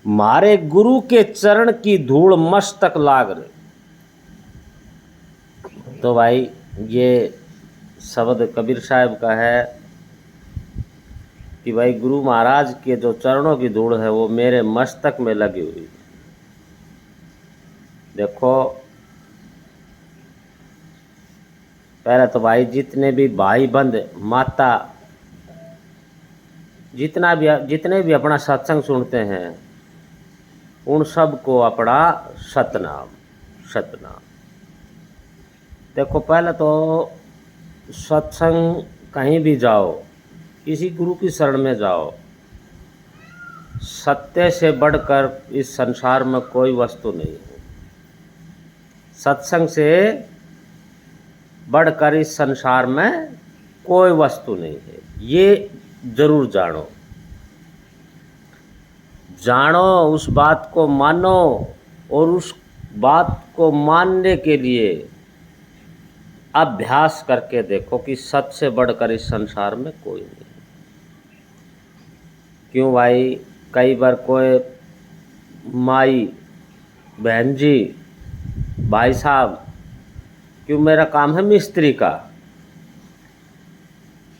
मारे गुरु के चरण की धूल मस्तक लाग रे। तो भाई ये शब्द कबीर साहब का है कि भाई गुरु महाराज के जो चरणों की धूल है वो मेरे मस्तक में लगी हुई। देखो पहले तो भाई जितने भी भाई बंद माता जितने भी अपना सत्संग सुनते हैं उन सब को अपना सतनाम सतनाम। देखो पहले तो सत्संग कहीं भी जाओ, किसी गुरु की शरण में जाओ, सत्य से बढ़कर इस संसार में कोई वस्तु नहीं है। सत्संग से बढ़कर इस संसार में कोई वस्तु नहीं है, ये जरूर जानो। जानो, उस बात को मानो और उस बात को मानने के लिए अभ्यास करके देखो कि सत से बढ़कर इस संसार में कोई नहीं। क्यों भाई, कई बार कोई माई बहन जी भाई साहब, क्यों मेरा काम है मिस्त्री का,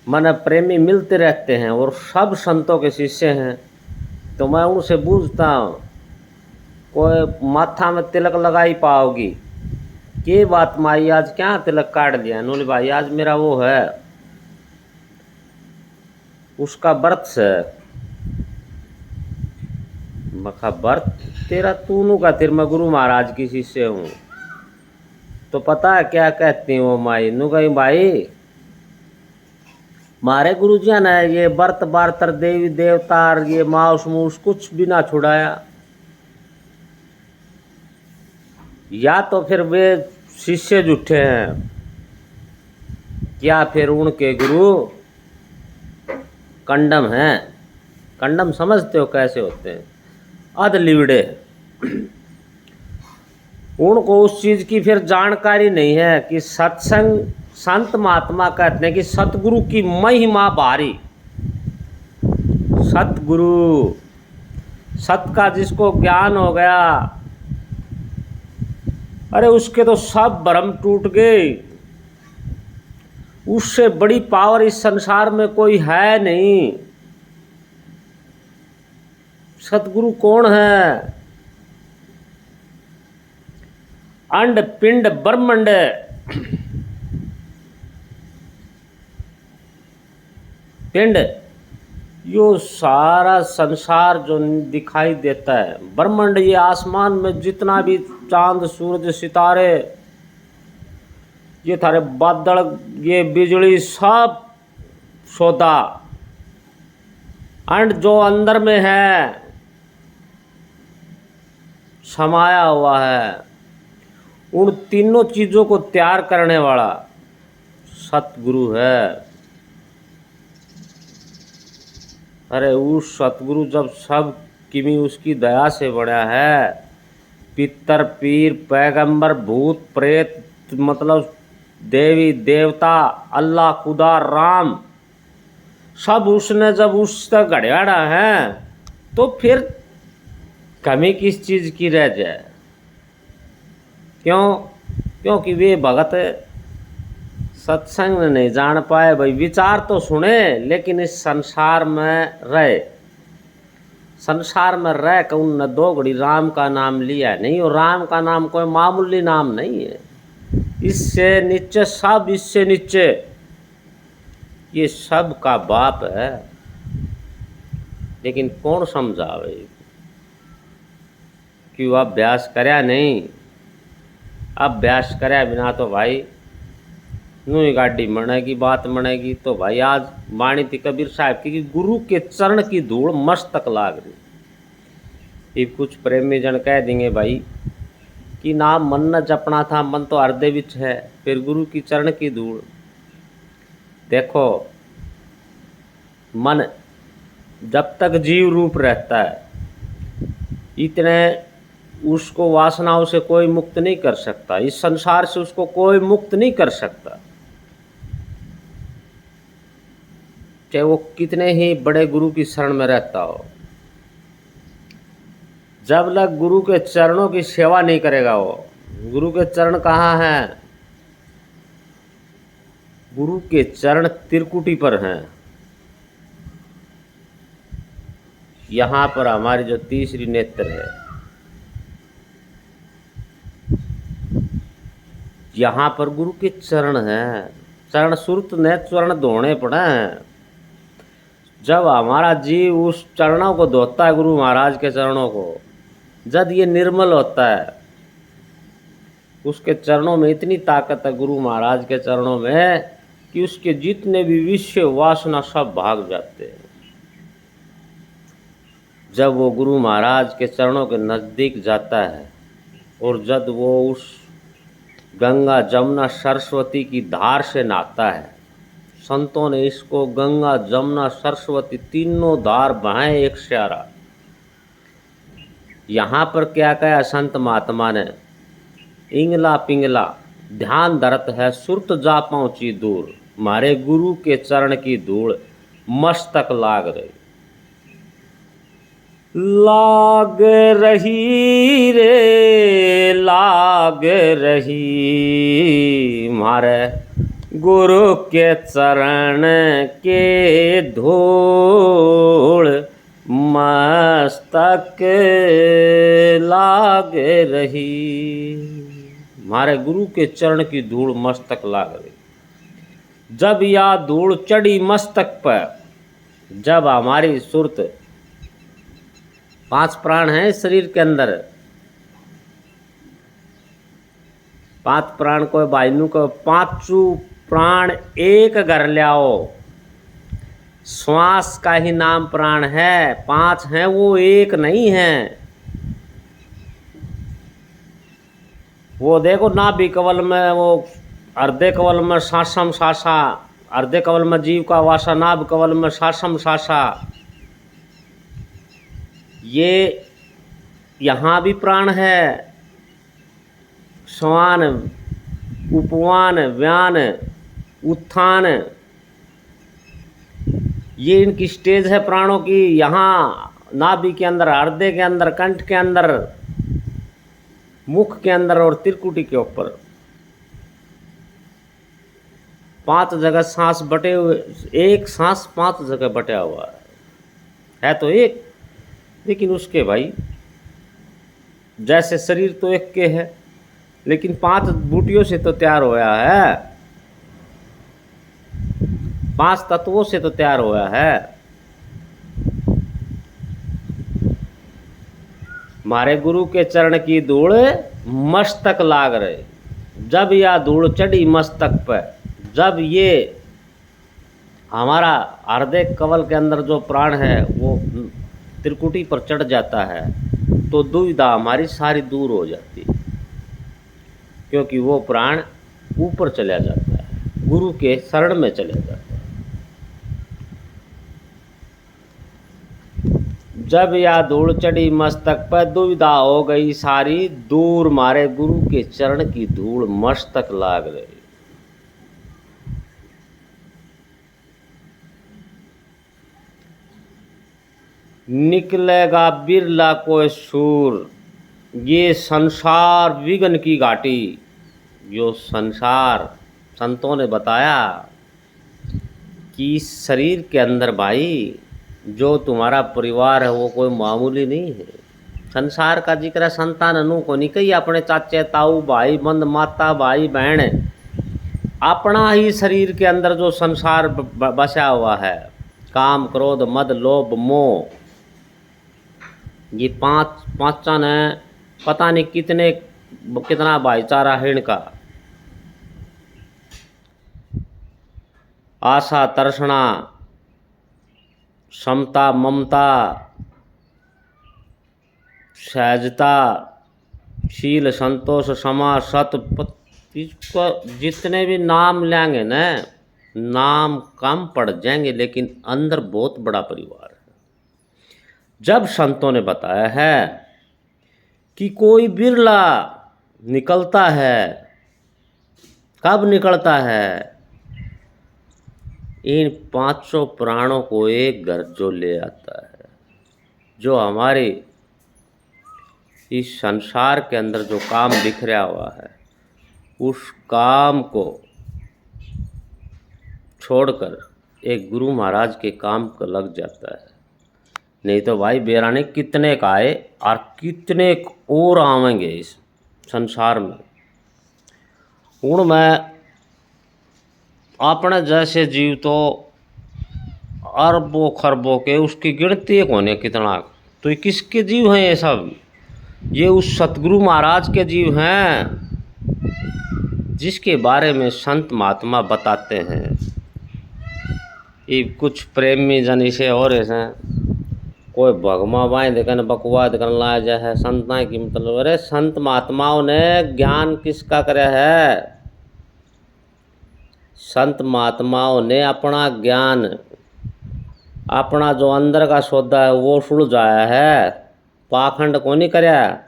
मन प्रेमी मिलते रहते हैं और सब संतों के शिष्य हैं, तो मैं उनसे पूछता हूँ कोई माथा में तिलक लगाई पाओगी, ये बात माई आज क्या तिलक काट लिया। नूली भाई आज मेरा वो है उसका व्रत से। मखा व्रत तेरा तूनू का, तेरे मैं गुरु महाराज की शिष्य हूँ। तो पता है क्या कहती वो माई, नु गई भाई मारे गुरु जी ने ये व्रत बारतर देवी देवतार ये मांस मूस कुछ भी ना छुड़ाया, या तो फिर वे शिष्य झूठे हैं, क्या फिर उनके गुरु कंडम हैं। कंडम समझते हो कैसे होते हैं, अध लिवड़े। उनको उस चीज की फिर जानकारी नहीं है कि सत्संग, संत महात्मा कहते हैं कि सतगुरु की महिमा भारी। सतगुरु, सत का जिसको ज्ञान हो गया, अरे उसके तो सब भ्रम टूट गए। उससे बड़ी पावर इस संसार में कोई है नहीं। सतगुरु कौन है? अंड पिंड ब्रह्मांड पिंड, यो सारा संसार जो दिखाई देता है, ब्रह्मांड, ये आसमान में जितना भी चांद सूरज सितारे, ये थारे बादल, ये बिजली, सब सौदा अंड जो अंदर में है समाया हुआ है, उन तीनों चीजों को तैयार करने वाला सतगुरु है। अरे उस सतगुरु जब सब किमी उसकी दया से बना है, पितर पीर पैगंबर भूत प्रेत, मतलब देवी देवता अल्लाह खुदा राम, सब उसने जब उस तक घड़ियाड़ा है तो फिर कमी किस चीज की रह जाए। क्यों? क्योंकि वे भगत सत्संग नहीं जान पाए। भाई विचार तो सुने लेकिन इस संसार में रहे, संसार में रह कर उन दो घड़ी राम का नाम लिया नहीं, और राम का नाम कोई मामूली नाम नहीं है। इससे नीचे सब, इससे नीचे ये सब का बाप है। लेकिन कौन समझावे, क्यों अभ्यास करया नहीं। अभ्यास करया बिना तो भाई नू ही गाड़ी मनेगी, बात मनेगी। तो भाई आज वाणी थी कबीर साहब की कि गुरु के चरण की धूल मस्तक लाग रही। ये कुछ प्रेमी जन कह देंगे भाई कि नाम मन न जपना था, मन तो हृदय विच है, फिर गुरु की चरण की धूल। देखो मन जब तक जीव रूप रहता है, इतने उसको वासनाओं से कोई मुक्त नहीं कर सकता, इस संसार से उसको कोई मुक्त नहीं कर सकता, चाहे वो कितने ही बड़े गुरु की शरण में रहता हो। जब तक गुरु के चरणों की सेवा नहीं करेगा वो, गुरु के चरण कहाँ हैं? गुरु के चरण त्रिकुटी पर हैं। यहाँ पर हमारी जो तीसरी नेत्र है, यहाँ पर गुरु के चरण हैं। चरण सुरत ने चरण धोने पड़े हैं। जब हमारा जीव उस चरणों को धोता है, गुरु महाराज के चरणों को, जब ये निर्मल होता है, उसके चरणों में इतनी ताकत है, गुरु महाराज के चरणों में, कि उसके जितने भी विषय वासना सब भाग जाते हैं। जब वो गुरु महाराज के चरणों के नज़दीक जाता है और जब वो उस गंगा जमुना सरस्वती की धार से नहाता है, संतों ने इसको गंगा जमुना सरस्वती तीनों धार बहाए एक श्यारा। यहाँ पर क्या कहा संत महात्मा ने? इंगला पिंगला ध्यान धरत है, सुरत जा पहुँची दूर, मारे गुरु के चरण की धूल मस्तक लाग रही। लाग रही रे लाग रही, मारे गुरु के चरण के धूल मस्तक लाग रही। मारे गुरु के चरण की धूल मस्तक लाग रही। जब यह धूल चढ़ी मस्तक पर, जब हमारी सुरत, 5 प्राण हैं शरीर के अंदर, 5 प्राण को भाईनू को 5 प्राण एक घर ले आओ। श्वास का ही नाम प्राण है, 5 हैं वो एक नहीं है। वो देखो नाभि कवल में, वो अर्धे कवल में सासम सासा, अर्धे कवल में जीव का वासा, नाभ कवल में सासम सासा। ये यहाँ भी प्राण है। श्वान, उपवान, व्यान, उत्थान, ये इनकी स्टेज है प्राणों की। यहाँ नाभि के अंदर, हृदय के अंदर, कंठ के अंदर, मुख के अंदर और त्रिकुटी के ऊपर 5 जगह सांस बटे हुए, एक सांस 5 जगह बटा हुआ है तो एक, लेकिन उसके भाई जैसे शरीर तो एक के है, लेकिन 5 बूटियों से तो तैयार होया है, 5 तत्वों से तो तैयार होया है। मारे गुरु के चरण की धूल मस्तक लाग रहे। जब यह धूल चढ़ी मस्तक पर, जब ये हमारा हृदय कवल के अंदर जो प्राण है वो त्रिकुटी पर चढ़ जाता है, तो दुविधा हमारी सारी दूर हो जाती है, क्योंकि वो प्राण ऊपर चला जाता है, गुरु के शरण में चला जाता है। जब यह धूल चढ़ी मस्तक पर, दुविधा हो गई सारी दूर, मारे गुरु के चरण की धूल मस्तक लाग रही। निकलेगा बिरला कोई सूर, ये संसार विघ्न की घाटी। जो संसार, संतों ने बताया कि शरीर के अंदर भाई जो तुम्हारा परिवार है वो कोई मामूली नहीं है। संसार का जिक्र संतान अनु को नहीं कही, अपने चाचे ताऊ भाई बंद माता भाई बहन, अपना ही शरीर के अंदर जो संसार बसा हुआ है, काम क्रोध मद लोभ मोह, ये पांचा ने पता नहीं कितना भाईचारा है इनका। आशा तर्षणा, समता ममता, सहजता, शील संतोष क्षमा सत, इसको जितने भी नाम लेंगे ना, नाम कम पड़ जाएंगे, लेकिन अंदर बहुत बड़ा परिवार है। जब संतों ने बताया है कि कोई बिरला निकलता है, कब निकलता है? इन 500 प्राणों को एक घर जो ले आता है, जो हमारी इस संसार के अंदर जो काम बिखरा हुआ है उस काम को छोड़कर एक गुरु महाराज के काम को लग जाता है। नहीं तो भाई बेराने कितने का आए और कितने और आवेंगे इस संसार में। उन में अपने जैसे जीव तो अरबों खरबों के, उसकी गिनती एक होने कितना। तो ये किसके जीव हैं ये सब? ये उस सतगुरु महाराज के जीव हैं जिसके बारे में संत महात्मा बताते हैं। ये कुछ प्रेमी जन इसे और ऐसे कोई भगमा बाएँ देखन बकवा देखन ला जा है संता की मतलब। अरे संत महात्माओं ने ज्ञान किसका करे है? संत महात्माओं ने अपना ज्ञान, अपना जो अंदर का सौदा है वो सुलझाया है, पाखंड को नहीं करया।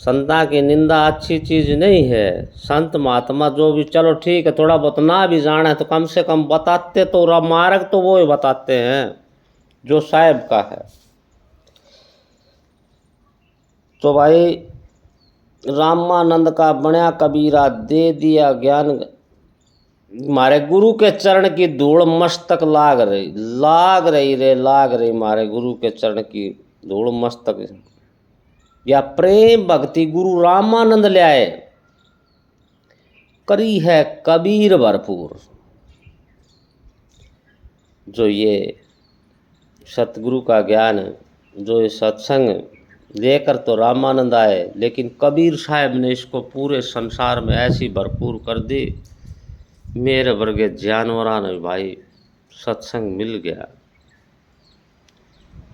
संता की निंदा अच्छी चीज़ नहीं है। संत महात्मा जो भी, चलो ठीक है थोड़ा बहुत ना भी जाना तो कम से कम बताते तो मार्ग तो वो ही बताते हैं जो साहिब का है। तो भाई रामानंद का बण्या कबीरा दे दिया ज्ञान, मारे गुरु के चरण की धूल मस्तक लाग रही मारे गुरु के चरण की धूल मस्तक। या प्रेम भक्ति गुरु रामानंद ले आए, करी है कबीर भरपूर। जो ये सतगुरु का ज्ञान, जो ये सत्संग लेकर तो रामानंद आए, लेकिन कबीर साहब ने इसको पूरे संसार में ऐसी भरपूर कर दी, मेरे वर्गे जानवरां ने भाई सत्संग मिल गया।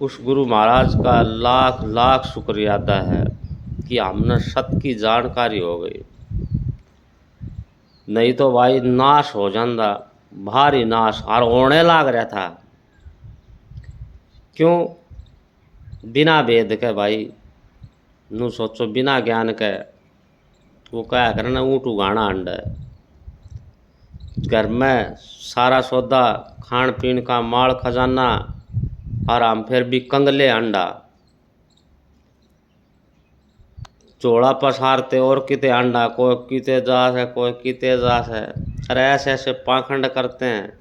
उस गुरु महाराज का लाख लाख शुक्रिया अदा है कि हमने सत्य की जानकारी हो गई। नहीं तो भाई नाश हो जाता, भारी नाश और होने लाग रहा था। क्यों? बिना वेद के भाई नू सोचो, बिना ज्ञान के वो क्या करना, ऊँट उगाना अंडा है। घर में सारा सौदा, खान पीन का माल खजाना, और हम फिर भी कंगले अंडा चोड़ा पसारते और किते अंडा, कोई किते जास है कोई किते जास है। अरे ऐसे ऐसे पाखंड करते हैं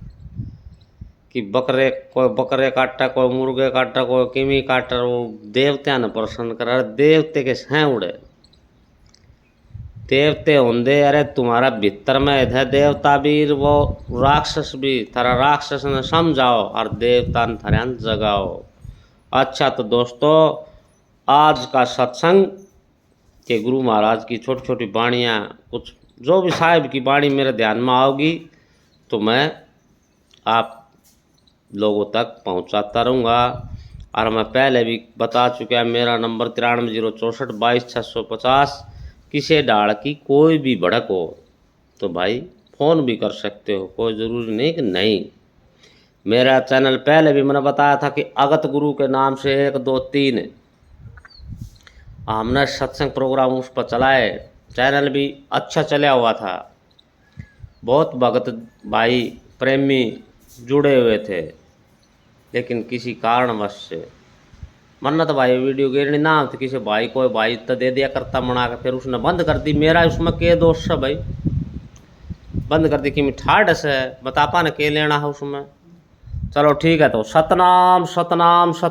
कि बकरे, कोई बकरे काटा, कोई मुर्गे काटा, कोई किमी काटा, वो देवत्या ने प्रसन्न कर। अरे देवते के हैं उड़े, देवते होंदे। अरे तुम्हारा भीतर में है देवता भी, वो राक्षस भी। थारा राक्षस ने समझाओ और देवता ने थारा जगाओ। अच्छा तो दोस्तों, आज का सत्संग के गुरु महाराज की छोटी छोटी वाणियाँ, कुछ जो भी साहिब की वाणी मेरे ध्यान में आओगी तो मैं आप लोगों तक पहुंचाता रहूँगा। और मैं पहले भी बता चुका, मेरा नंबर 9306222650। किसे डाल की कोई भी भड़क हो तो भाई फ़ोन भी कर सकते हो, कोई ज़रूरी नहीं कि नहीं। मेरा चैनल पहले भी मैंने बताया था कि अगत गुरु के नाम से 1 2 3 हमने सत्संग प्रोग्राम उस पर चलाए। चैनल भी अच्छा चला हुआ था, बहुत भगत भाई प्रेमी जुड़े हुए थे। लेकिन किसी कारणवश से मन्नत भाई वीडियो गिरनी ना तो किसी भाई को भाई तो दे दिया करता मना कर, फिर उसने बंद कर दी। मेरा उसमें के दोष है भाई, बंद कर दी कि ठाड से बतापा ने के लेना है उसमें। चलो ठीक है, तो सतनाम सतनाम सत